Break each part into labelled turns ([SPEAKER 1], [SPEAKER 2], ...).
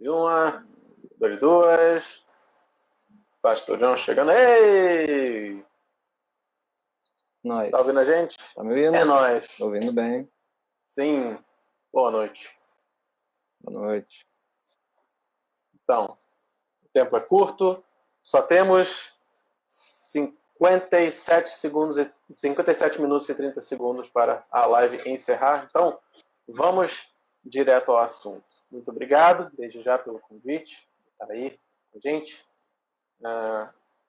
[SPEAKER 1] Uma, dois, duas. Pastor João chegando. Ei!
[SPEAKER 2] Nós.
[SPEAKER 1] Tá ouvindo a gente?
[SPEAKER 2] Tá me ouvindo?
[SPEAKER 1] É nóis.
[SPEAKER 2] Tô ouvindo bem.
[SPEAKER 1] Sim. Boa noite.
[SPEAKER 2] Boa noite.
[SPEAKER 1] Então, o tempo é curto. Só temos 57 minutos e 30 segundos para a live encerrar. Então, vamos direto ao assunto. Muito obrigado, desde já, pelo convite. Estar aí com a gente.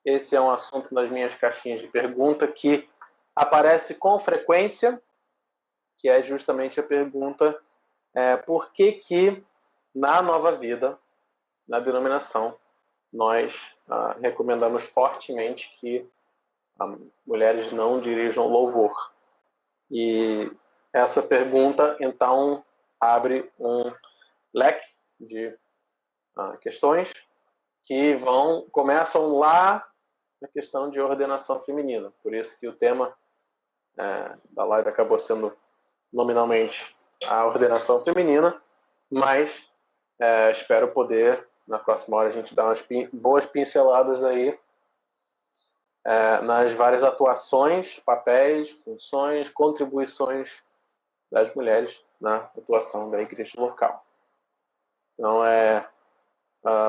[SPEAKER 1] Esse é um assunto nas minhas caixinhas de pergunta que aparece com frequência, que é justamente a pergunta por que na Nova Vida, na denominação, nós recomendamos fortemente que mulheres não dirijam louvor. E essa pergunta, então, abre um leque de questões que começam lá na questão de ordenação feminina. Por isso que o tema da live acabou sendo nominalmente a ordenação feminina, mas espero poder, na próxima hora, a gente dar umas boas pinceladas aí nas várias atuações, papéis, funções, contribuições das mulheres na atuação da igreja local. Então,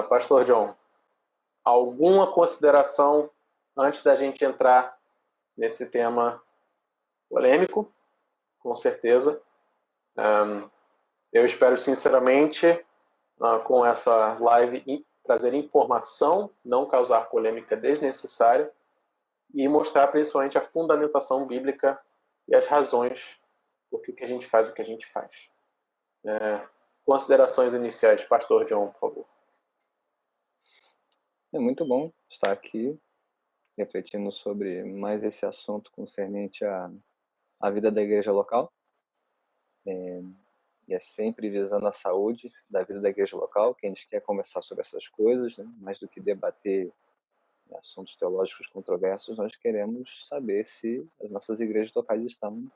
[SPEAKER 1] Pastor John, alguma consideração antes da gente entrar nesse tema polêmico? Com certeza. Eu espero sinceramente, com essa live, trazer informação, não causar polêmica desnecessária e mostrar principalmente a fundamentação bíblica e as razões por que a gente faz o que a gente faz. Considerações iniciais, Pastor John, por favor.
[SPEAKER 2] É muito bom estar aqui refletindo sobre mais esse assunto concernente à vida da igreja local. E é sempre visando a saúde da vida da igreja local que a gente quer conversar sobre essas coisas, né? Mais do que debater assuntos teológicos controversos, nós queremos saber se as nossas igrejas locais estão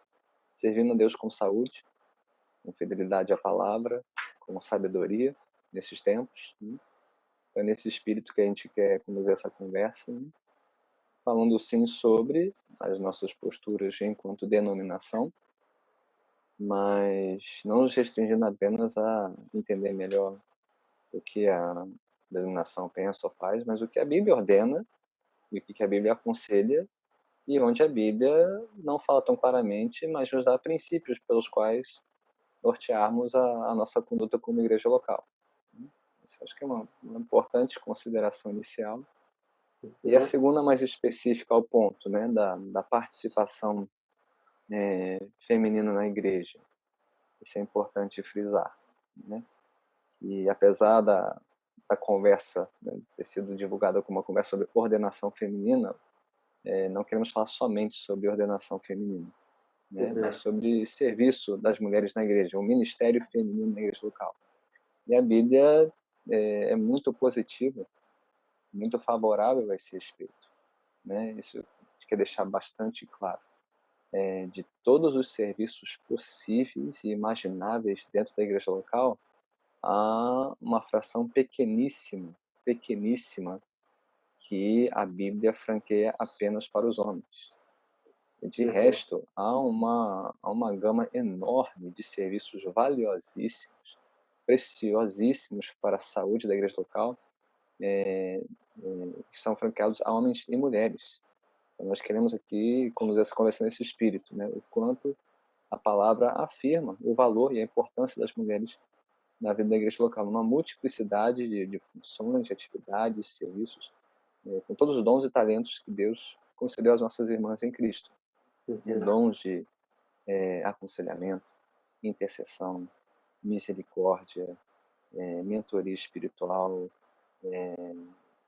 [SPEAKER 2] servindo a Deus com saúde, com fidelidade à palavra, com sabedoria nesses tempos. Né? Então é nesse espírito que a gente quer conduzir essa conversa, né? Falando sim sobre as nossas posturas enquanto denominação, mas não nos restringindo apenas a entender melhor o que a denominação pensa ou faz, mas o que a Bíblia ordena e o que a Bíblia aconselha, e onde a Bíblia não fala tão claramente, mas nos dá princípios pelos quais nortearmos a nossa conduta como igreja local. Isso acho que é uma importante consideração inicial. E a segunda, mais específica ao ponto, né, da participação feminina na igreja. Isso é importante frisar, né? E apesar da conversa, né, ter sido divulgada como uma conversa sobre ordenação feminina, não queremos falar somente sobre ordenação feminina, né, mas sobre serviço das mulheres na igreja, o ministério feminino na igreja local. E a Bíblia é muito positiva, muito favorável a esse respeito, né? Isso a gente quer deixar bastante claro. De todos os serviços possíveis e imagináveis dentro da igreja local, há uma fração pequeníssima que a Bíblia franqueia apenas para os homens. De resto, há uma gama enorme de serviços valiosíssimos, preciosíssimos para a saúde da igreja local, que são franqueados a homens e mulheres. Então, nós queremos aqui conduzir essa conversa nesse espírito, né? O quanto a palavra afirma o valor e a importância das mulheres na vida da igreja local, uma multiplicidade de funções, de atividades, serviços, com todos os dons e talentos que Deus concedeu às nossas irmãs em Cristo. Dons de aconselhamento, intercessão, misericórdia, mentoria espiritual,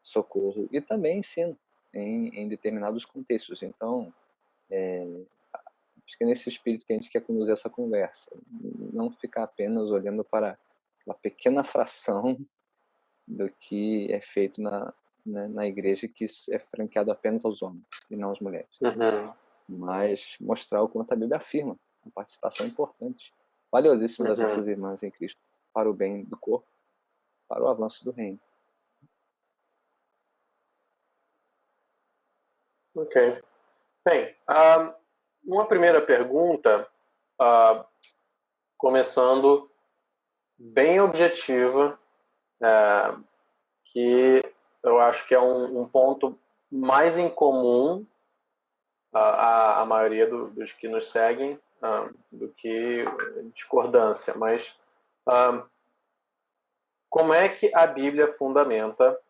[SPEAKER 2] socorro e também ensino em determinados contextos. Então, acho que é nesse espírito que a gente quer conduzir essa conversa. Não ficar apenas olhando para uma pequena fração do que é feito na igreja, que é franqueado apenas aos homens e não às mulheres. Mas mostrar o quanto a Bíblia afirma uma participação importante, valiosíssima das nossas irmãs em Cristo, para o bem do corpo, para o avanço do reino.
[SPEAKER 1] Ok. Bem, uma primeira pergunta, começando bem objetiva, que eu acho que é um ponto mais em comum a maioria dos que nos seguem do que discordância. Mas como é que a Bíblia fundamenta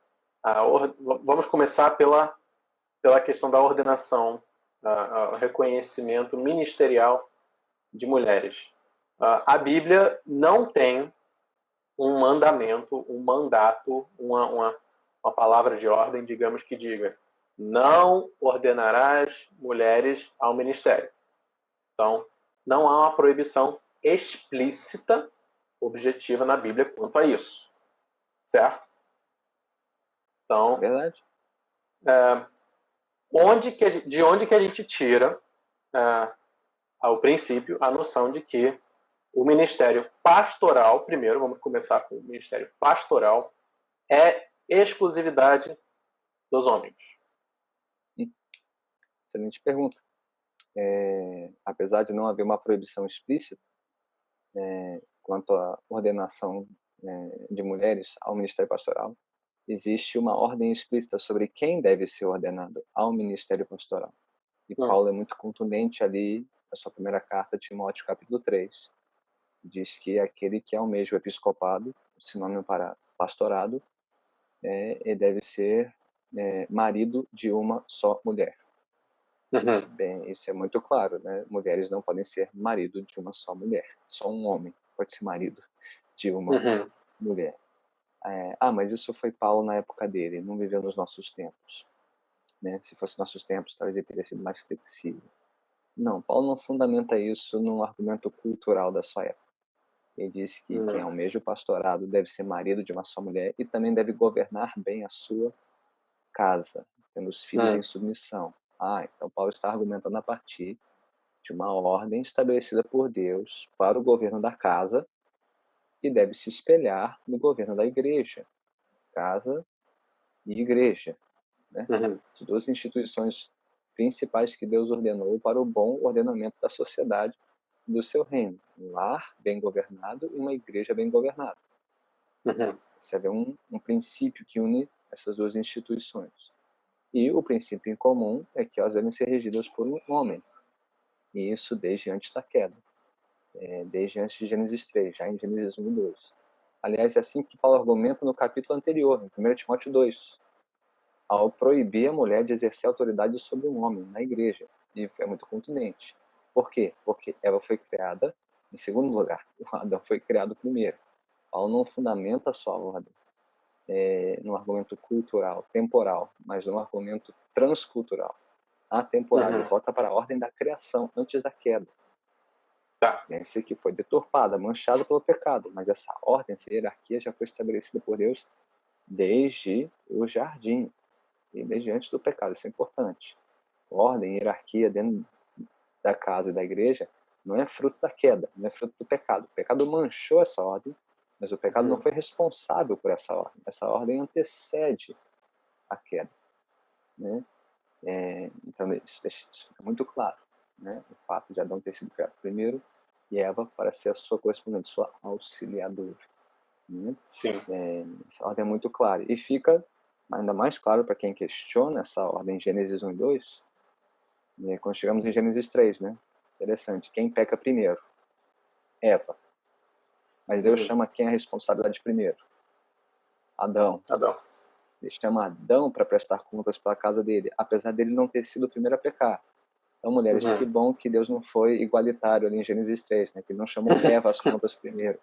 [SPEAKER 1] vamos começar pela questão da ordenação, o reconhecimento ministerial de mulheres. A Bíblia não tem um mandamento, um mandato, uma palavra de ordem, digamos, que diga: não ordenarás mulheres ao ministério. Então, não há uma proibição explícita, objetiva na Bíblia quanto a isso. Certo? Então,
[SPEAKER 2] Verdade.
[SPEAKER 1] de onde que a gente tira, ao princípio, a noção de que o ministério pastoral, primeiro, vamos começar com o ministério pastoral, é exclusividade dos homens?
[SPEAKER 2] Excelente pergunta. Apesar de não haver uma proibição explícita quanto à ordenação de mulheres ao ministério pastoral, existe uma ordem explícita sobre quem deve ser ordenado ao ministério pastoral. E Paulo é muito contundente ali, na sua primeira carta, Timóteo, capítulo 3. Diz que aquele que almeja o episcopado, sinônimo para pastorado, deve ser marido de uma só mulher. Bem, isso é muito claro, né? Mulheres não podem ser marido de uma só mulher. Só um homem pode ser marido de uma mulher. Mas isso foi Paulo na época dele, não viveu nos nossos tempos. Né? Se fosse nossos tempos, talvez ele teria sido mais flexível. Não, Paulo não fundamenta isso num argumento cultural da sua época. Ele diz que quem almeja o pastorado deve ser marido de uma só mulher e também deve governar bem a sua casa, tendo os filhos em submissão. Então Paulo está argumentando a partir de uma ordem estabelecida por Deus para o governo da casa e deve se espelhar no governo da igreja. Casa e igreja. Né? As duas instituições principais que Deus ordenou para o bom ordenamento da sociedade do seu reino. Um lar bem governado e uma igreja bem governada. Esse é um princípio que une essas duas instituições. E o princípio em comum é que elas devem ser regidas por um homem. E isso desde antes da queda. Desde antes de Gênesis 3, já em Gênesis 1 e 2. Aliás, é assim que Paulo argumenta no capítulo anterior, em 1 Timóteo 2, ao proibir a mulher de exercer autoridade sobre um homem na igreja. E é muito contundente. Por quê? Porque Eva foi criada em segundo lugar. O Adão foi criado primeiro. Paulo não fundamenta a sua ordem num argumento cultural, temporal, mas num argumento transcultural, atemporal. Ele volta para a ordem da criação, antes da queda. Essa que foi deturpada, manchada pelo pecado, mas essa ordem, essa hierarquia já foi estabelecida por Deus desde o jardim e desde antes do pecado. Isso é importante. Ordem, hierarquia dentro da casa e da igreja não é fruto da queda, não é fruto do pecado. O pecado manchou essa ordem, mas o pecado não foi responsável por essa ordem. Essa ordem antecede a queda. Né? Então, isso fica muito claro. Né? O fato de Adão ter sido criado primeiro e Eva para ser a sua correspondente, sua auxiliadora. Né?
[SPEAKER 1] Sim.
[SPEAKER 2] Essa ordem é muito clara. E fica ainda mais claro para quem questiona essa ordem em Gênesis 1 e 2, quando chegamos em Gênesis 3, né? Interessante. Quem peca primeiro? Eva. Mas Deus chama quem é a responsabilidade primeiro? Adão. Ele chama Adão para prestar contas pela casa dele, apesar dele não ter sido o primeiro a pecar. Então, mulheres, que bom que Deus não foi igualitário ali em Gênesis 3, né? Que ele não chamou Eva às contas primeiro.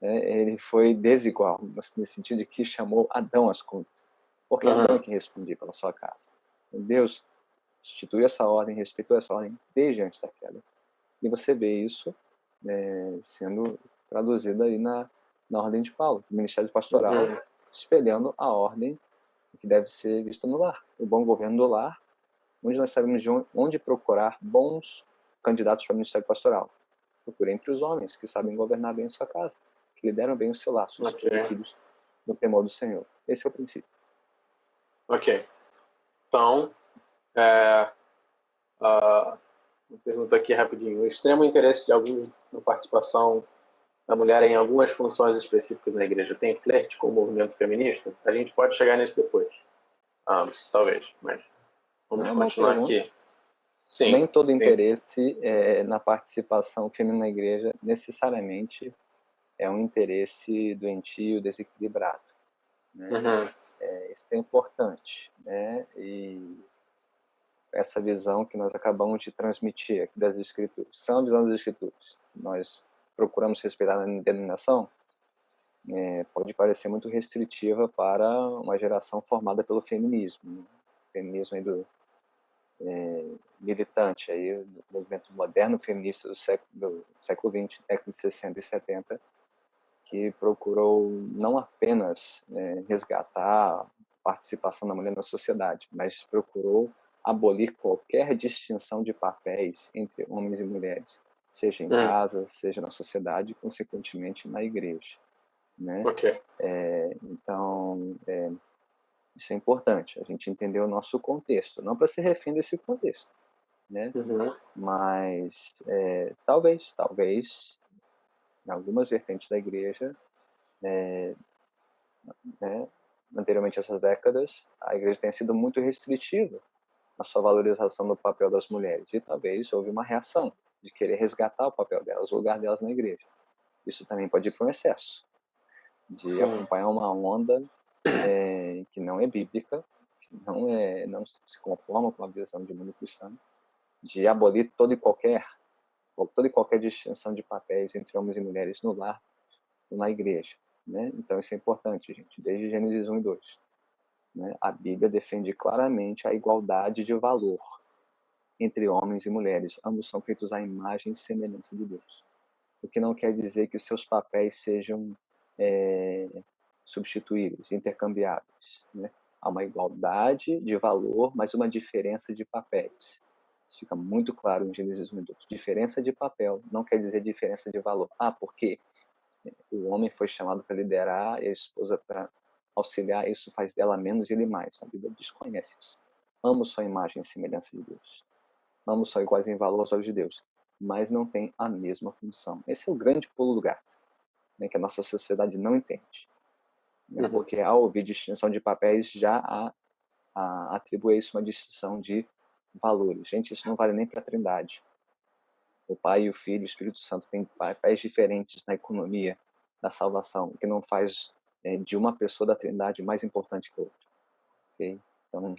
[SPEAKER 2] Ele foi desigual, nesse sentido de que chamou Adão às contas. Porque Adão é quem respondia pela sua casa. Deus instituiu essa ordem, respeitou essa ordem desde antes da queda. E você vê isso sendo traduzido aí na ordem de Paulo, o ministério pastoral, espelhando a ordem que deve ser vista no lar. O bom governo do lar, onde nós sabemos de onde procurar bons candidatos para o ministério pastoral. Procure entre os homens que sabem governar bem a sua casa, que lideram bem o seu lar, seus filhos no temor do Senhor. Esse é o princípio.
[SPEAKER 1] Ok. Então, uma pergunta aqui rapidinho. O extremo interesse de alguns na participação da mulher em algumas funções específicas na igreja tem flerte com o movimento feminista? A gente pode chegar nisso depois. Talvez, mas vamos
[SPEAKER 2] É uma boa
[SPEAKER 1] continuar
[SPEAKER 2] pergunta.
[SPEAKER 1] aqui. Sim.
[SPEAKER 2] Nem todo
[SPEAKER 1] Sim.
[SPEAKER 2] interesse na participação feminina na igreja necessariamente é um interesse doentio, desequilibrado, né?
[SPEAKER 1] Uhum.
[SPEAKER 2] Isso é importante, né? E essa visão que nós acabamos de transmitir aqui das Escrituras, são a visão das Escrituras. Nós procuramos respeitar na denominação, pode parecer muito restritiva para uma geração formada pelo feminismo, né? O feminismo aí militante, aí, do movimento moderno feminista do século XX, década de 60 e 70, que procurou não apenas resgatar a participação da mulher na sociedade, mas procurou abolir qualquer distinção de papéis entre homens e mulheres, seja em casa, seja na sociedade e, consequentemente, na igreja, né?
[SPEAKER 1] Ok.
[SPEAKER 2] Então, isso é importante, a gente entender o nosso contexto, não para ser refém desse contexto, né?
[SPEAKER 1] Uhum.
[SPEAKER 2] Mas talvez, em algumas vertentes da igreja, né, anteriormente a essas décadas, a igreja tenha sido muito restritiva na sua valorização do papel das mulheres, e talvez houve uma reação de querer resgatar o papel delas, o lugar delas na igreja. Isso também pode ir para um excesso, de
[SPEAKER 1] Sim.
[SPEAKER 2] acompanhar uma onda que não é bíblica, que não se conforma com a visão de mundo cristão, de abolir toda e qualquer distinção de papéis entre homens e mulheres no lar ou na igreja, né? Então isso é importante, gente, desde Gênesis 1 e 2. Né? A Bíblia defende claramente a igualdade de valor entre homens e mulheres. Ambos são feitos à imagem e semelhança de Deus. O que não quer dizer que os seus papéis sejam substituíveis, intercambiáveis. Né? Há uma igualdade de valor, mas uma diferença de papéis. Isso fica muito claro em Gênesis 1 e 2. Diferença de papel não quer dizer diferença de valor. Porque o homem foi chamado para liderar e a esposa para auxiliar, isso faz dela menos e ele mais. A Bíblia desconhece isso. Ambos são imagem e semelhança de Deus. Ambos são iguais em valor aos olhos de Deus, mas não têm a mesma função. Esse é o grande pulo do gato, né, que a nossa sociedade não entende. Né, porque ao ouvir distinção de papéis, já atribui a isso uma distinção de valores. Gente, isso não vale nem para a Trindade. O Pai, o Filho e o Espírito Santo têm papéis diferentes na economia da salvação, o que não faz de uma pessoa da Trindade mais importante que a outra. Okay? Então,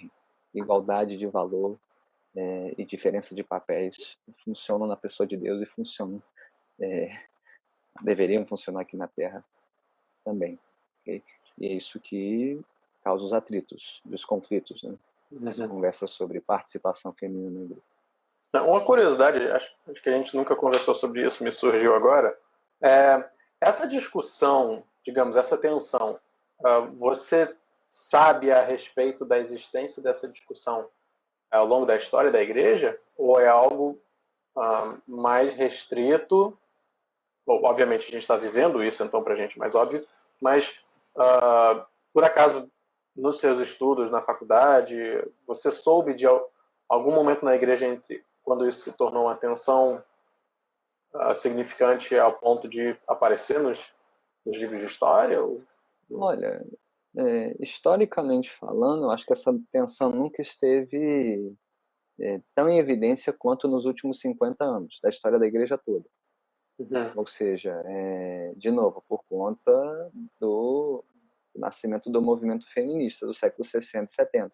[SPEAKER 2] igualdade de valor e diferença de papéis funcionam na pessoa de Deus e funcionam, deveriam funcionar aqui na Terra também. Okay? E é isso que causa os atritos, os conflitos, né? Essa conversa sobre participação feminina no grupo.
[SPEAKER 1] Uma curiosidade, acho que a gente nunca conversou sobre isso, me surgiu agora. Essa discussão, digamos, essa tensão, você sabe a respeito da existência dessa discussão ao longo da história da igreja? Ou é algo mais restrito? Bom, obviamente a gente está vivendo isso, então para a gente é mais óbvio, mas por acaso nos seus estudos na faculdade, você soube de algum momento na igreja quando isso se tornou uma tensão significante ao ponto de aparecer nos livros de história?
[SPEAKER 2] Olha, historicamente falando, eu acho que essa tensão nunca esteve tão em evidência quanto nos últimos 50 anos da história da igreja toda.
[SPEAKER 1] Uhum.
[SPEAKER 2] Ou seja, de novo, por conta do nascimento do movimento feminista do século 60 e 70,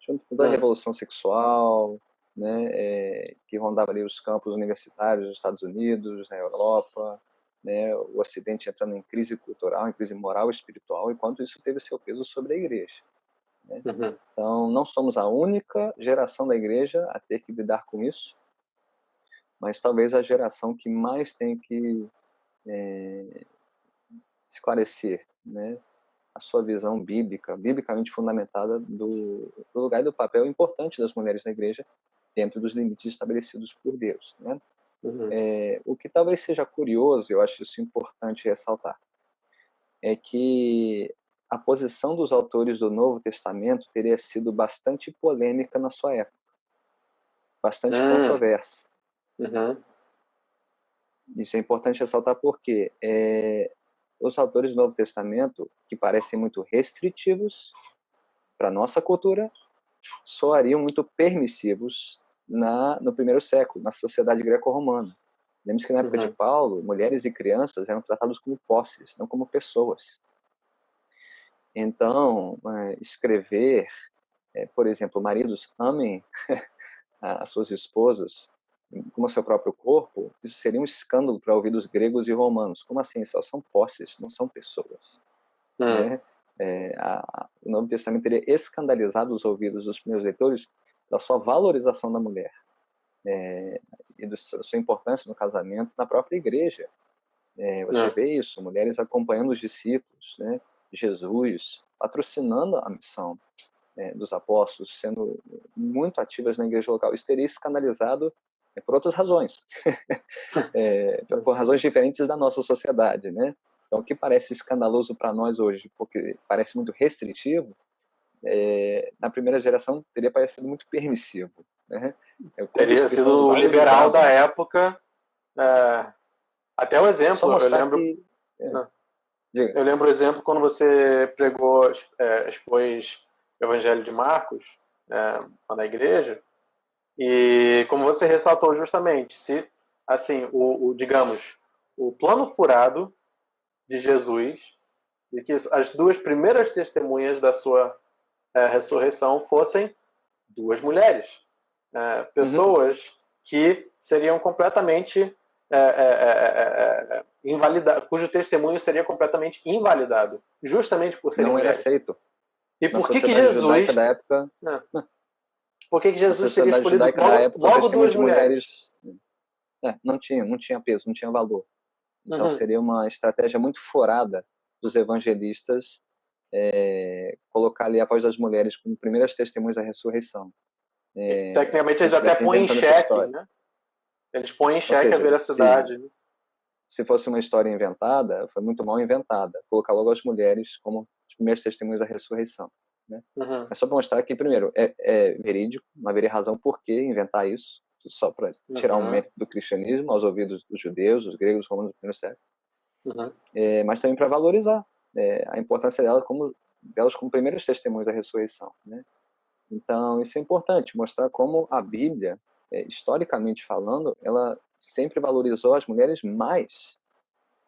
[SPEAKER 2] junto com a revolução sexual, né, que rondava ali os campos universitários dos Estados Unidos, na Europa, né, o Ocidente entrando em crise cultural, em crise moral e espiritual, enquanto isso teve seu peso sobre a igreja. Né?
[SPEAKER 1] Uhum.
[SPEAKER 2] Então, não somos a única geração da igreja a ter que lidar com isso, mas talvez a geração que mais tem que esclarecer, né, a sua visão biblicamente fundamentada do lugar e do papel importante das mulheres na igreja dentro dos limites estabelecidos por Deus. Né?
[SPEAKER 1] Uhum.
[SPEAKER 2] O que talvez seja curioso, eu acho isso importante ressaltar, é que a posição dos autores do Novo Testamento teria sido bastante polêmica na sua época, bastante controversa.
[SPEAKER 1] Uhum.
[SPEAKER 2] Isso é importante ressaltar porque os autores do Novo Testamento, que parecem muito restritivos para a nossa cultura, soariam muito permissivos no primeiro século, na sociedade greco-romana. Lembre-se que na época de Paulo, mulheres e crianças eram tratadas como posses, não como pessoas. Então, escrever, por exemplo, maridos amem as suas esposas como o seu próprio corpo, isso seria um escândalo para ouvidos gregos e romanos. Como assim? São posses, não são pessoas. Né? O Novo Testamento teria escandalizado os ouvidos dos primeiros leitores da sua valorização da mulher e da sua importância no casamento na própria igreja. Você vê isso, mulheres acompanhando os discípulos, né? Jesus, patrocinando a missão dos apóstolos, sendo muito ativas na igreja local. Isso teria escandalizado por outras razões, por razões diferentes da nossa sociedade, né? Então, o que parece escandaloso para nós hoje, porque parece muito restritivo, na primeira geração teria parecido muito permissivo, né?
[SPEAKER 1] Teria sido o liberal da época. Até o exemplo, eu lembro.
[SPEAKER 2] Que,
[SPEAKER 1] eu lembro o exemplo quando você pregou, expôs o Evangelho de Marcos na igreja, e como você ressaltou justamente, se assim, digamos, o plano furado de Jesus, de que as duas primeiras testemunhas da sua ressurreição fossem duas mulheres, pessoas que seriam completamente invalidado, cujo testemunho seria completamente invalidado, justamente por serem mulheres.
[SPEAKER 2] Não era aceito.
[SPEAKER 1] E por que Jesus
[SPEAKER 2] da época,
[SPEAKER 1] por que Jesus teria escolhido logo duas mulheres?
[SPEAKER 2] Não tinha peso, não tinha valor. Então seria uma estratégia muito forada dos evangelistas colocar ali a voz das mulheres como primeiras testemunhas da ressurreição.
[SPEAKER 1] Tecnicamente eles até põem em xeque, né? Eles põem em xeque a veracidade. Né?
[SPEAKER 2] Se fosse uma história inventada, foi muito mal inventada. Colocar logo as mulheres como as primeiras testemunhas da ressurreição. Né? Mas só para mostrar que, primeiro, é verídico, não haveria razão por que inventar isso, só para tirar um mérito do cristianismo aos ouvidos dos judeus, dos gregos, dos romanos do primeiro século. Mas também para valorizar a importância delas como primeiros testemunhos da ressurreição. Né? Então, isso é importante, mostrar como a Bíblia, historicamente falando, ela sempre valorizou as mulheres mais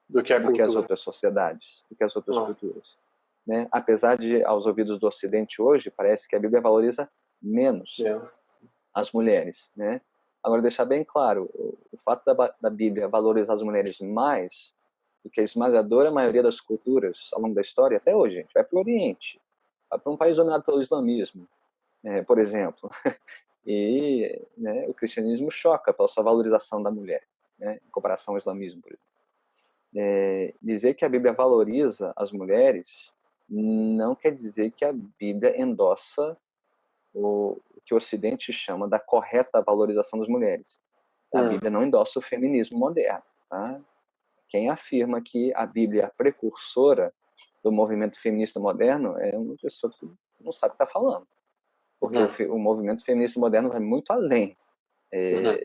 [SPEAKER 1] do que
[SPEAKER 2] as outras sociedades, do que as outras culturas. Né? Apesar de, aos ouvidos do Ocidente hoje, parece que a Bíblia valoriza menos as mulheres. Né? Agora, deixar bem claro, o fato da Bíblia valorizar as mulheres mais do que a esmagadora maioria das culturas ao longo da história, até hoje, a gente vai para o Oriente, vai para um país dominado pelo islamismo, por exemplo, e o cristianismo choca pela sua valorização da mulher, em comparação ao islamismo, por exemplo. Dizer que a Bíblia valoriza as mulheres não quer dizer que a Bíblia endossa o que o Ocidente chama da correta valorização das mulheres. A Bíblia não endossa o feminismo moderno. Tá? Quem afirma que a Bíblia é a precursora do movimento feminista moderno é uma pessoa que não sabe o que está falando. Porque o movimento feminista moderno vai muito além.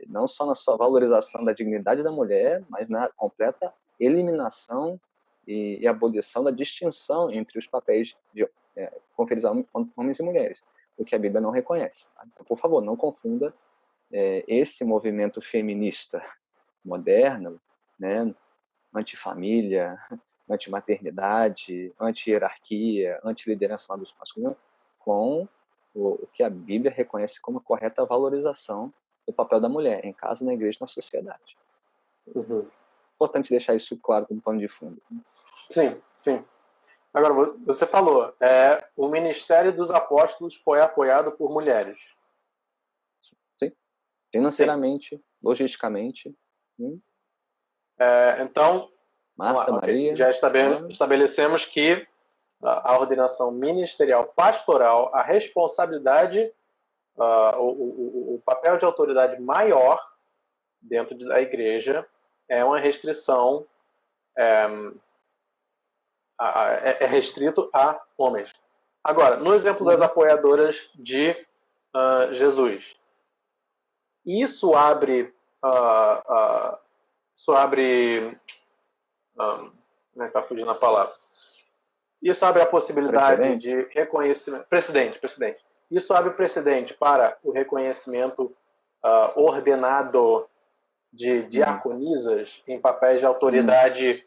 [SPEAKER 2] Não só na sua valorização da dignidade da mulher, mas na completa eliminação e abolição da distinção entre os papéis conferidos a homens e mulheres, o que a Bíblia não reconhece. Tá? Então, por favor, não confunda esse movimento feminista moderno, né, antifamília, antimaternidade, anti-hierarquia, anti-liderança masculina, com o que a Bíblia reconhece como a correta valorização do papel da mulher em casa, na igreja e na sociedade. Importante deixar isso claro como pano de fundo.
[SPEAKER 1] Sim, sim. Agora, você falou, o ministério dos apóstolos foi apoiado por mulheres.
[SPEAKER 2] Sim. Financeiramente, logisticamente.
[SPEAKER 1] Então,
[SPEAKER 2] Marta, Maria,
[SPEAKER 1] já estabelecemos que a ordenação ministerial pastoral, a responsabilidade, o papel de autoridade maior dentro da igreja é uma restrição é restrito a homens. Agora, no exemplo das apoiadoras de Jesus, isso abre está fugindo a palavra. Isso abre a possibilidade de reconhecimento. Presidente. Isso abre precedente para o reconhecimento ordenado de diaconisas em papéis de autoridade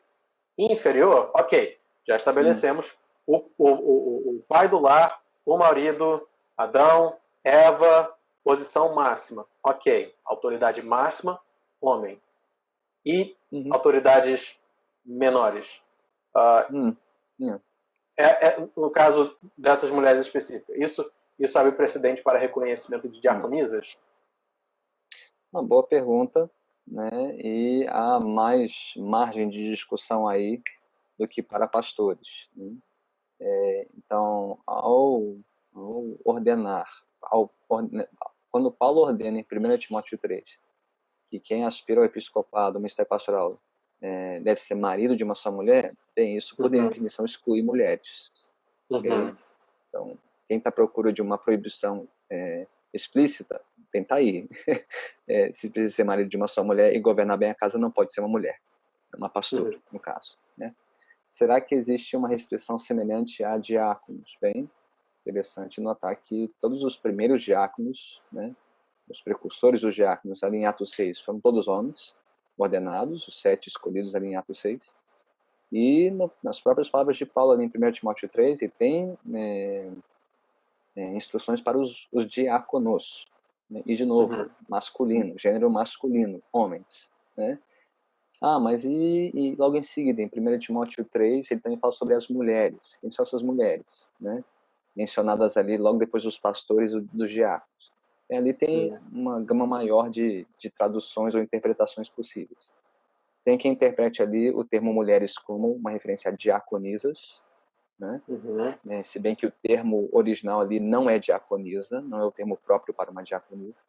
[SPEAKER 1] inferior? Ok, já estabelecemos o pai do lar, o marido, Adão, Eva, posição máxima. Ok, autoridade máxima, homem. E autoridades menores. No caso dessas mulheres específicas, isso abre precedente para reconhecimento de diaconisas?
[SPEAKER 2] Uma boa pergunta, né? E há mais margem de discussão aí do que para pastores, né? Então, ao ordenar, quando Paulo ordena em 1 Timóteo 3 que quem aspira ao episcopado, ao ministério pastoral, deve ser marido de uma só mulher, bem, isso por definição exclui mulheres. Okay? Então, quem está à procura de uma proibição explícita, bem, tá aí. Se precisa ser marido de uma só mulher e governar bem a casa, não pode ser uma mulher, uma pastora, no caso, né? Será que existe uma restrição semelhante a diáconos? Bem, interessante notar que todos os primeiros diáconos, né, os precursores dos diáconos ali em Atos 6, foram todos homens ordenados, os 7 escolhidos ali em Atos 6. E nas próprias palavras de Paulo ali em 1 Timóteo 3, ele tem instruções para os diáconos, né? E de novo, masculino, gênero masculino, homens, né? Mas e logo em seguida, em 1 Timóteo 3, ele também fala sobre as mulheres. Quem são essas mulheres, né? Mencionadas ali logo depois dos pastores e dos diáconos. Ali tem uma gama maior de traduções ou interpretações possíveis. Tem quem interprete ali o termo mulheres como uma referência a diaconisas, né? Se bem que o termo original ali não é diaconisa, não é o termo próprio para uma diaconisa.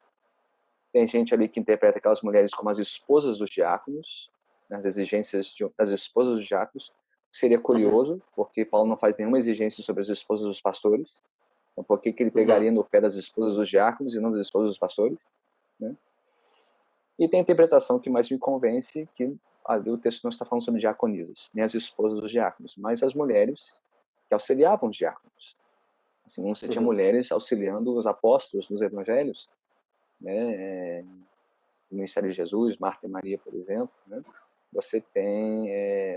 [SPEAKER 2] Tem gente ali que interpreta aquelas mulheres como as esposas dos diáconos, né, as exigências das esposas dos diáconos, que seria curioso, porque Paulo não faz nenhuma exigência sobre as esposas dos pastores. Então, por que ele pegaria no pé das esposas dos diáconos e não das esposas dos pastores? Né? E tem a interpretação que mais me convence, que ali o texto não está falando sobre diaconisas, nem as esposas dos diáconos, mas as mulheres que auxiliavam os diáconos. Assim, você tinha mulheres auxiliando os apóstolos nos evangelhos, né? No ministério de Jesus, Marta e Maria, por exemplo, né? Você tem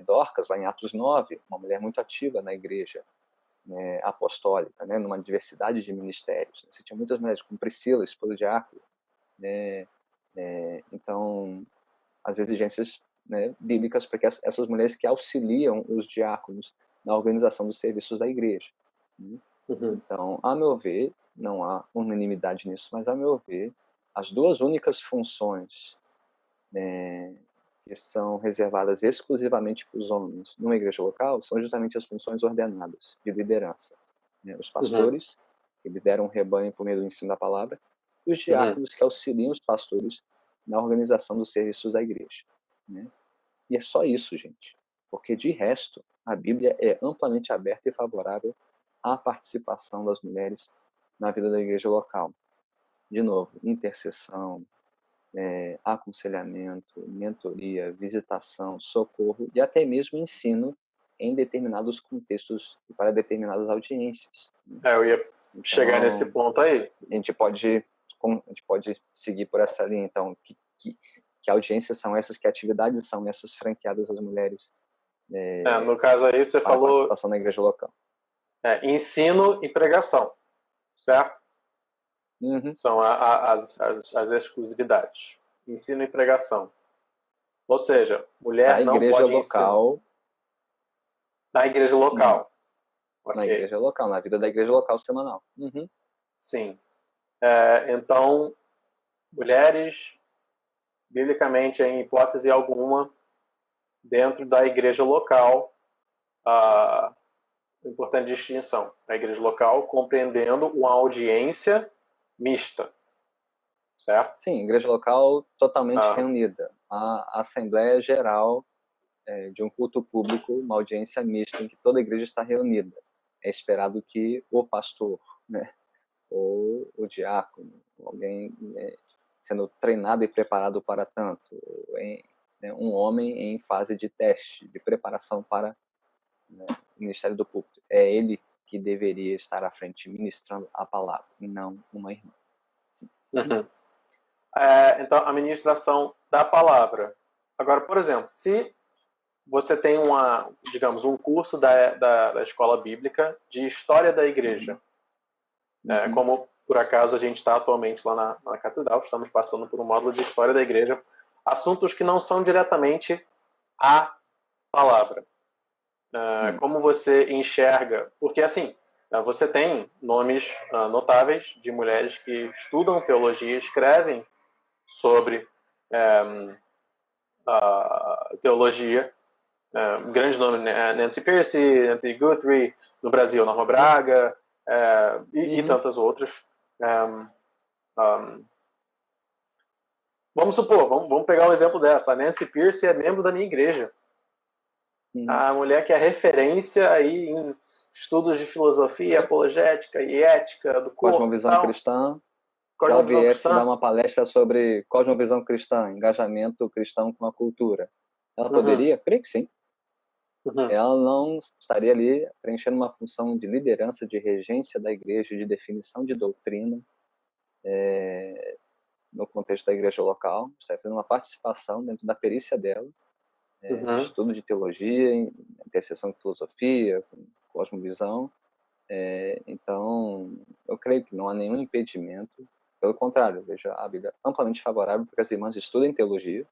[SPEAKER 2] Dorcas, lá em Atos 9, uma mulher muito ativa na igreja apostólica, né? Numa diversidade de ministérios. Você tinha muitas mulheres, como Priscila, esposa de Áquila, né? Então, as exigências, né, bíblicas para que essas mulheres que auxiliam os diáconos na organização dos serviços da igreja. Né? Então, a meu ver, não há unanimidade nisso, mas a meu ver, as duas únicas funções que são reservadas exclusivamente para os homens numa igreja local são justamente as funções ordenadas de liderança. Né? Os pastores, que lideram um rebanho por meio do ensino da palavra, e os diáconos, que auxiliam os pastores na organização dos serviços da igreja. Né? E é só isso, gente. Porque, de resto, a Bíblia é amplamente aberta e favorável à participação das mulheres na vida da igreja local. De novo, intercessão, aconselhamento, mentoria, visitação, socorro e até mesmo ensino em determinados contextos e para determinadas audiências.
[SPEAKER 1] Eu ia chegar nesse ponto aí.
[SPEAKER 2] A gente pode seguir por essa linha, então, que audiências são essas, que atividades são essas franqueadas às mulheres?
[SPEAKER 1] No caso aí, você falou...
[SPEAKER 2] participação na igreja local.
[SPEAKER 1] Ensino e pregação, certo? São as exclusividades. Ensino e pregação. Ou seja, mulher não pode
[SPEAKER 2] local,
[SPEAKER 1] ensinar. Na igreja local.
[SPEAKER 2] Okay. Na igreja local, na vida da igreja local semanal.
[SPEAKER 1] Sim. Então, mulheres, biblicamente, em hipótese alguma, dentro da igreja local, importante distinção. A igreja local compreendendo uma audiência mista. Certo?
[SPEAKER 2] Sim, igreja local totalmente reunida. A Assembleia Geral de um culto público, uma audiência mista em que toda a igreja está reunida. É esperado que o pastor, né, ou o diácono, alguém sendo treinado e preparado para tanto, um homem em fase de teste, de preparação para o ministério do púlpito. É ele que deveria estar à frente ministrando a palavra, e não uma irmã.
[SPEAKER 1] Uhum. Então, a ministração da palavra. Agora, por exemplo, se você tem digamos, um curso da escola bíblica de história da igreja, como por acaso a gente está atualmente lá na catedral, estamos passando por um módulo de história da igreja, assuntos que não são diretamente a palavra. Como você enxerga? Porque assim, você tem nomes notáveis de mulheres que estudam teologia, escrevem sobre teologia. Um grande nome, Nancy Pearce, Anthony Guthrie, no Brasil, Norma Braga, e tantas outras. Vamos supor, vamos pegar o exemplo dessa. A Nancy Pearce é membro da minha igreja. A mulher que é referência aí em estudos de filosofia, apologética e ética do corpo.
[SPEAKER 2] Cosmovisão cristã. Se ela viesse dar uma palestra sobre cosmovisão cristã, engajamento cristão com a cultura, ela poderia? Creio que sim. Ela não estaria ali preenchendo uma função de liderança, de regência da igreja, de definição de doutrina, no contexto da igreja local, está fazendo uma participação dentro da perícia dela, estudo de teologia, interseção de filosofia, cosmovisão. Então, eu creio que não há nenhum impedimento. Pelo contrário, eu vejo a Bíblia amplamente favorável para que as irmãs estudem teologia.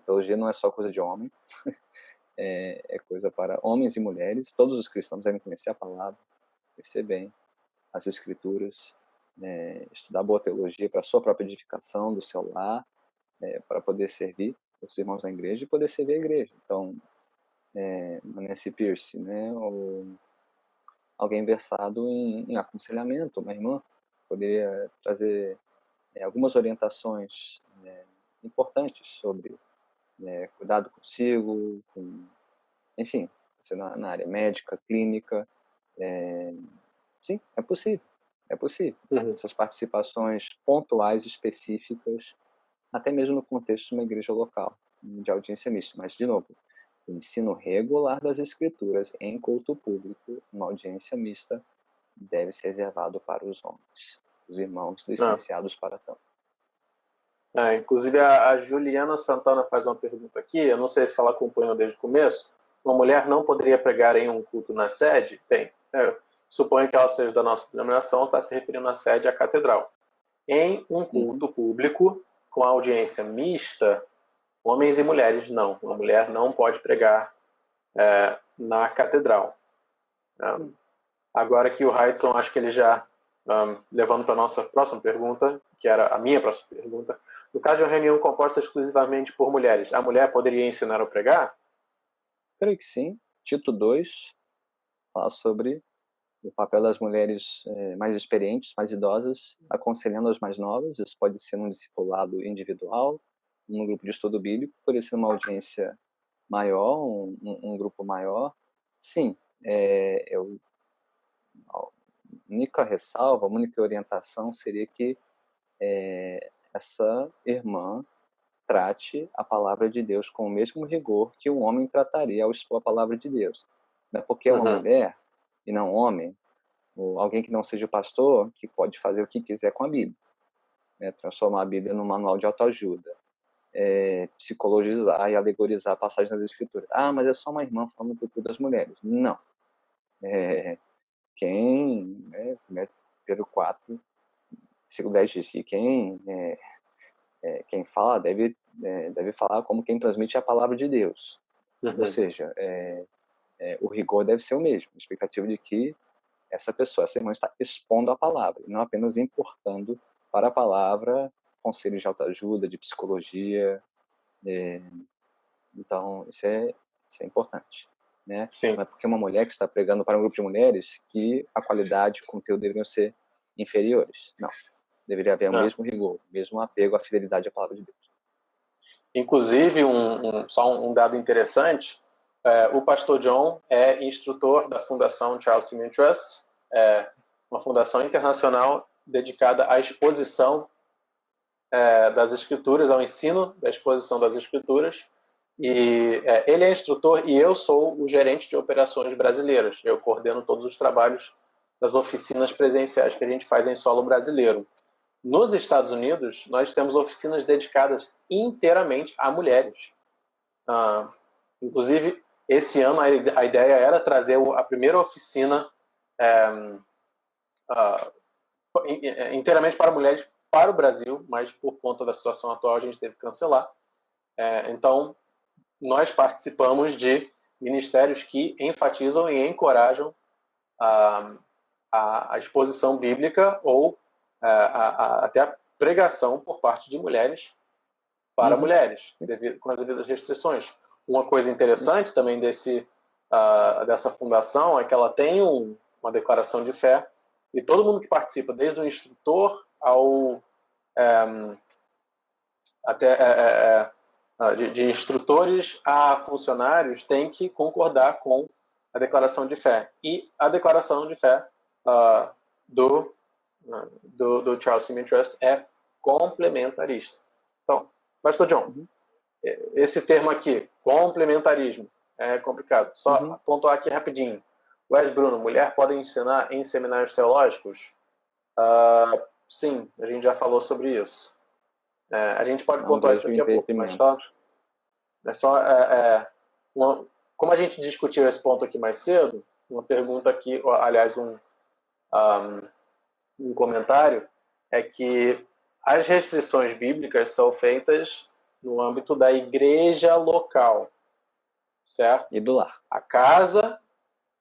[SPEAKER 2] Teologia não é só coisa de homem, é coisa para homens e mulheres. Todos os cristãos devem conhecer a palavra, conhecer bem as escrituras, estudar boa teologia para a sua própria edificação, do seu lar, para poder servir os irmãos na igreja e poder servir a igreja. Então, Nancy Pearce, ou alguém versado em aconselhamento, uma irmã, poderia trazer algumas orientações importantes sobre cuidado consigo, enfim, na área médica, clínica. Sim, é possível. É possível. Essas participações pontuais, específicas, até mesmo no contexto de uma igreja local, de audiência mista. Mas, de novo, o ensino regular das escrituras em culto público, uma audiência mista, deve ser reservado para os homens, os irmãos licenciados para tanto.
[SPEAKER 1] Inclusive, a Juliana Santana faz uma pergunta aqui, eu não sei se ela acompanhou desde o começo. Uma mulher não poderia pregar em um culto na sede? Bem, suponho que ela seja da nossa denominação, está se referindo à sede, à catedral. Em um culto público, com audiência mista, homens e mulheres não. Uma mulher não pode pregar na catedral. Agora que o Hudson, acho que ele já, levando para a nossa próxima pergunta, que era a minha próxima pergunta, no caso de uma reunião composta exclusivamente por mulheres, a mulher poderia ensinar ou pregar?
[SPEAKER 2] Creio que sim. Tito 2 fala sobre o papel das mulheres mais experientes, mais idosas, aconselhando as mais novas. Isso pode ser num discipulado individual, num grupo de estudo bíblico, pode ser uma audiência maior, um grupo maior. Sim, a única ressalva, a única orientação seria que essa irmã trate a palavra de Deus com o mesmo rigor que um homem trataria ao expor a palavra de Deus. Não é porque é uma mulher e não um homem, ou alguém que não seja pastor, que pode fazer o que quiser com a Bíblia. Transformar a Bíblia num manual de autoajuda. Psicologizar e alegorizar passagens das Escrituras. Mas é só uma irmã falando do culto das mulheres. Não. Pedro 4, versículo 10 diz que quem fala deve falar como quem transmite a palavra de Deus. Ou seja, o rigor deve ser o mesmo. A expectativa de que essa irmã está expondo a palavra, e não apenas importando para a palavra conselhos de autoajuda, de psicologia. Então, isso é importante.
[SPEAKER 1] Sim.
[SPEAKER 2] Não é porque uma mulher que está pregando para um grupo de mulheres que a qualidade e o conteúdo deveriam ser inferiores. Não. Deveria haver o mesmo rigor, o mesmo apego à fidelidade à palavra de Deus.
[SPEAKER 1] Inclusive, só um dado interessante, o pastor John é instrutor da Fundação Charles Simeon Trust, uma fundação internacional dedicada à exposição das Escrituras, ao ensino da exposição das Escrituras. E ele é instrutor e eu sou o gerente de operações brasileiras. Eu coordeno todos os trabalhos das oficinas presenciais que a gente faz em solo brasileiro. Nos Estados Unidos, nós temos oficinas dedicadas inteiramente a mulheres. Inclusive, esse ano a ideia era trazer a primeira oficina inteiramente para mulheres para o Brasil, mas por conta da situação atual a gente teve que cancelar. Então, nós participamos de ministérios que enfatizam e encorajam a exposição bíblica ou até a pregação por parte de mulheres para mulheres, com as devidas restrições. Uma coisa interessante também dessa fundação é que ela tem uma declaração de fé e todo mundo que participa, desde o instrutor de instrutores a funcionários, tem que concordar com a declaração de fé. E a declaração de fé do Charles Simeon Trust é complementarista. Então, Pastor John, esse termo aqui, complementarismo, é complicado. Só pontuar aqui rapidinho. Wes Bruno, mulher pode ensinar em seminários teológicos? Sim, a gente já falou sobre isso. A gente pode pontuar isso daqui a pouco, mas como a gente discutiu esse ponto aqui mais cedo, uma pergunta aqui, aliás, um comentário, é que as restrições bíblicas são feitas no âmbito da igreja local, certo?
[SPEAKER 2] E do lar.
[SPEAKER 1] A casa,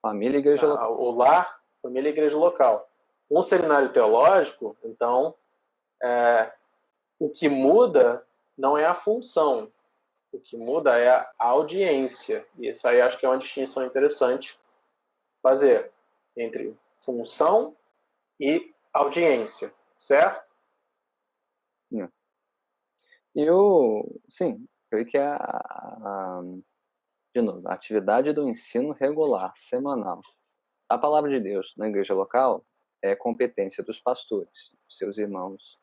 [SPEAKER 2] família e igreja local.
[SPEAKER 1] O lar, família e igreja local. Um seminário teológico, então, o que muda não é a função, o que muda é a audiência. E isso aí acho que é uma distinção interessante fazer entre função e audiência, certo?
[SPEAKER 2] Sim, creio que de novo, a atividade do ensino regular, semanal. A palavra de Deus na igreja local é competência dos pastores, seus irmãos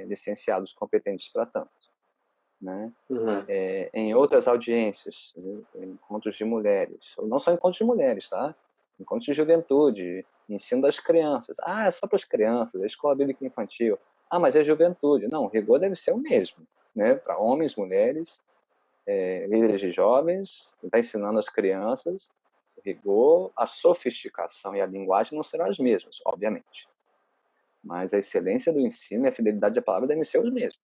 [SPEAKER 2] licenciados competentes para tanto. Né? Em outras audiências, encontros de mulheres, não só encontros de mulheres, tá? Encontros de juventude, ensino das crianças. É só para as crianças, é escola bíblica infantil. Mas é juventude. Não, o rigor deve ser o mesmo, né? Para homens, mulheres, líderes de jovens, está ensinando as crianças, o rigor, a sofisticação e a linguagem não serão as mesmas, obviamente. Mas a excelência do ensino e a fidelidade à palavra devem ser os mesmos.